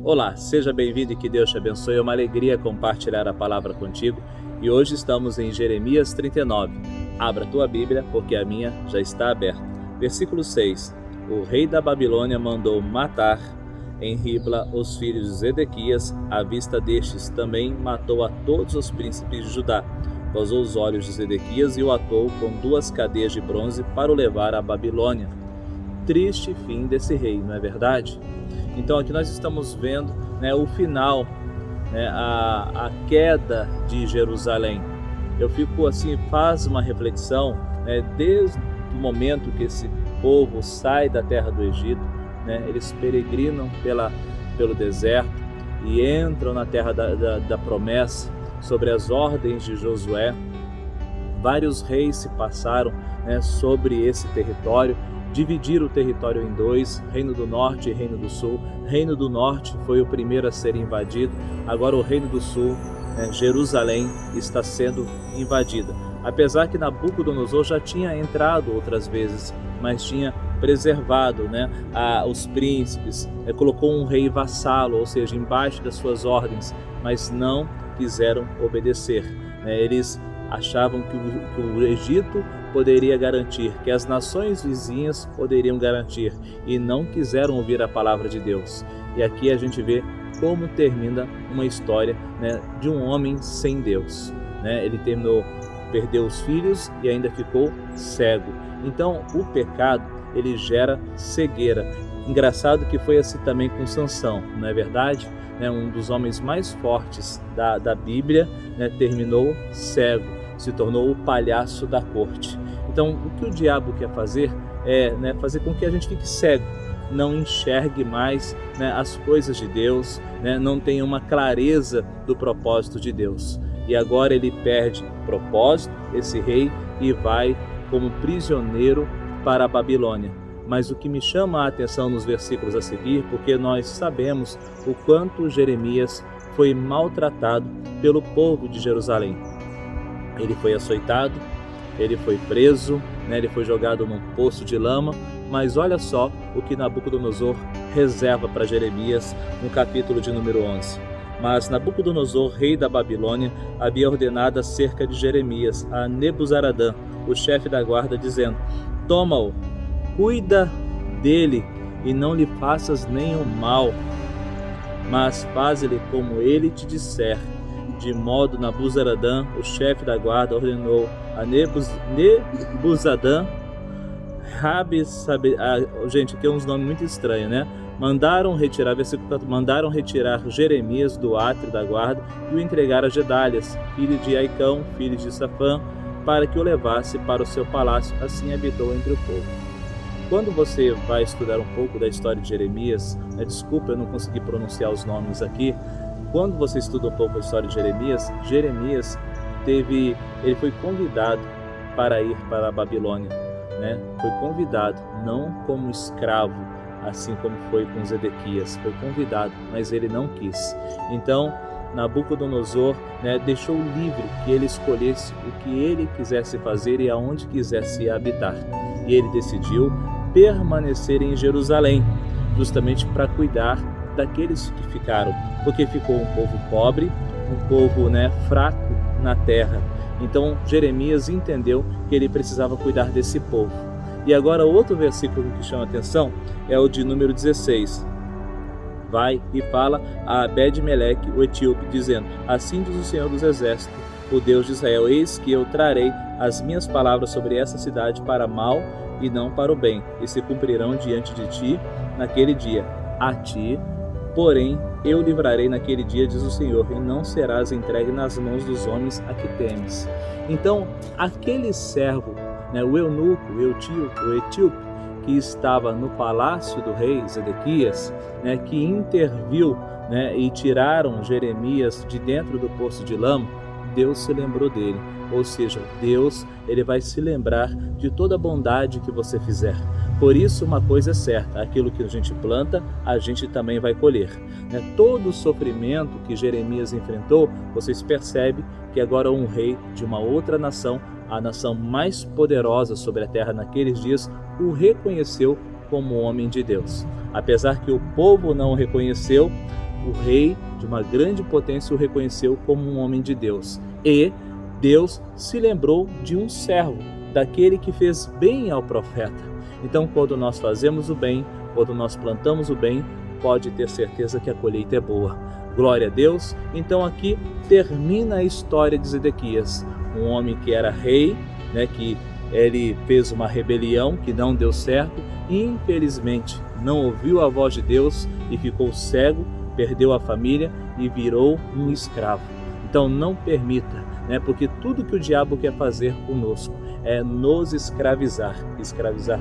Olá, seja bem-vindo e que Deus te abençoe. É uma alegria compartilhar a palavra contigo e hoje estamos em Jeremias 39. Abra a tua Bíblia porque a minha já está aberta. Versículo 6. O rei da Babilônia mandou matar em Ribla os filhos de Zedequias. À vista destes também matou a todos os príncipes de Judá. Posou os olhos de Zedequias e o atou com 2 cadeias de bronze para o levar à Babilônia. Triste fim desse rei, não é verdade? Então aqui nós estamos vendo o final, a queda de Jerusalém. Eu fico assim, faz uma reflexão, desde o momento que esse povo sai da terra do Egito, eles peregrinam pelo deserto e entram na terra da promessa, sobre as ordens de Josué. Vários reis se passaram sobre esse território, dividiram o território em 2, Reino do Norte e Reino do Sul. Reino do Norte foi o primeiro a ser invadido, agora o Reino do Sul, Jerusalém, está sendo invadida. Apesar que Nabucodonosor já tinha entrado outras vezes, mas tinha preservado os príncipes, colocou um rei vassalo, ou seja, embaixo das suas ordens, mas não quiseram obedecer. Eles achavam que o Egito poderia garantir, que as nações vizinhas poderiam garantir, e não quiseram ouvir a palavra de Deus. E aqui a gente vê como termina uma história de um homem sem Deus. Ele perdeu os filhos e ainda ficou cego. Então o pecado, ele gera cegueira. Engraçado que foi assim também com Sansão, não é verdade? Um dos homens mais fortes da Bíblia, terminou cego, se tornou o palhaço da corte. Então, o que o diabo quer fazer é fazer com que a gente fique cego, não enxergue mais as coisas de Deus, não tenha uma clareza do propósito de Deus. E agora ele perde o propósito, esse rei, e vai como prisioneiro para a Babilônia. Mas o que me chama a atenção nos versículos a seguir, porque nós sabemos o quanto Jeremias foi maltratado pelo povo de Jerusalém. Ele foi açoitado, ele foi preso, ele foi jogado num poço de lama, mas olha só o que Nabucodonosor reserva para Jeremias no capítulo de número 11. Mas Nabucodonosor, rei da Babilônia, havia ordenado acerca de Jeremias a Nebuzaradã, o chefe da guarda, dizendo: toma-o, cuida dele e não lhe faças nenhum mal, mas faze-lhe como ele te disser. De modo, Nabuzaradã, o chefe da guarda, ordenou a Nebuzaradã, gente, aqui é uns nomes muito estranhos, Mandaram retirar, versículo 4, mandaram retirar Jeremias do átrio da guarda e o entregar a Gedalias, filho de Aicão, filho de Safã, para que o levasse para o seu palácio. Assim habitou entre o povo. Quando você vai estudar um pouco da história de Jeremias, desculpa, eu não consegui pronunciar os nomes aqui. Quando você estuda um pouco a história de Jeremias, ele foi convidado para ir para a Babilônia, Foi convidado, não como escravo, assim como foi com Zedequias. Foi convidado, mas ele não quis. Então, Nabucodonosor deixou livre que ele escolhesse o que ele quisesse fazer e aonde quisesse habitar. E ele decidiu permanecer em Jerusalém, justamente para cuidar daqueles que ficaram, porque ficou um povo pobre, um povo fraco na terra. Então Jeremias entendeu que ele precisava cuidar desse povo. E agora outro versículo que chama a atenção é o de número 16. Vai e fala a Abed-Meleque, o etíope, dizendo: assim diz o Senhor dos Exércitos, o Deus de Israel: eis que eu trarei as minhas palavras sobre essa cidade para mal e não para o bem, e se cumprirão diante de ti naquele dia. A ti, porém, eu livrarei naquele dia, diz o Senhor, e não serás entregue nas mãos dos homens a que temes. Então, aquele servo, o eunuco, o etíope, que estava no palácio do rei Zedequias, que interviu e tiraram Jeremias de dentro do poço de lama, Deus se lembrou dele. Ou seja, Deus, ele vai se lembrar de toda a bondade que você fizer. Por isso, uma coisa é certa: aquilo que a gente planta, a gente também vai colher. Todo o sofrimento que Jeremias enfrentou, vocês percebem que agora um rei de uma outra nação, a nação mais poderosa sobre a terra naqueles dias, o reconheceu como homem de Deus. Apesar que o povo não o reconheceu, o rei de uma grande potência o reconheceu como um homem de Deus. E Deus se lembrou de um servo, daquele que fez bem ao profeta. Então, quando nós fazemos o bem, quando nós plantamos o bem, pode ter certeza que a colheita é boa. Glória a Deus. Então aqui termina a história de Zedequias, um homem que era rei, que ele fez uma rebelião que não deu certo e infelizmente não ouviu a voz de Deus e ficou cego, perdeu a família e virou um escravo. Então não permita, porque tudo que o diabo quer fazer conosco é nos escravizar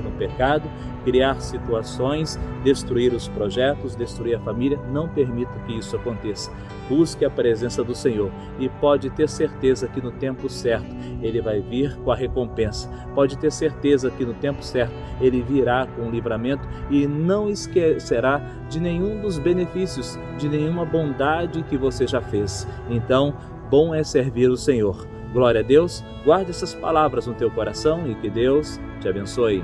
no pecado, criar situações, destruir os projetos, destruir a família. Não permita que isso aconteça. Busque a presença do Senhor e pode ter certeza que no tempo certo Ele vai vir com a recompensa. Pode ter certeza que no tempo certo Ele virá com o livramento e não esquecerá de nenhum dos benefícios, de nenhuma bondade que você já fez. Então, bom é servir o Senhor. Glória a Deus, guarde essas palavras no teu coração e que Deus te abençoe.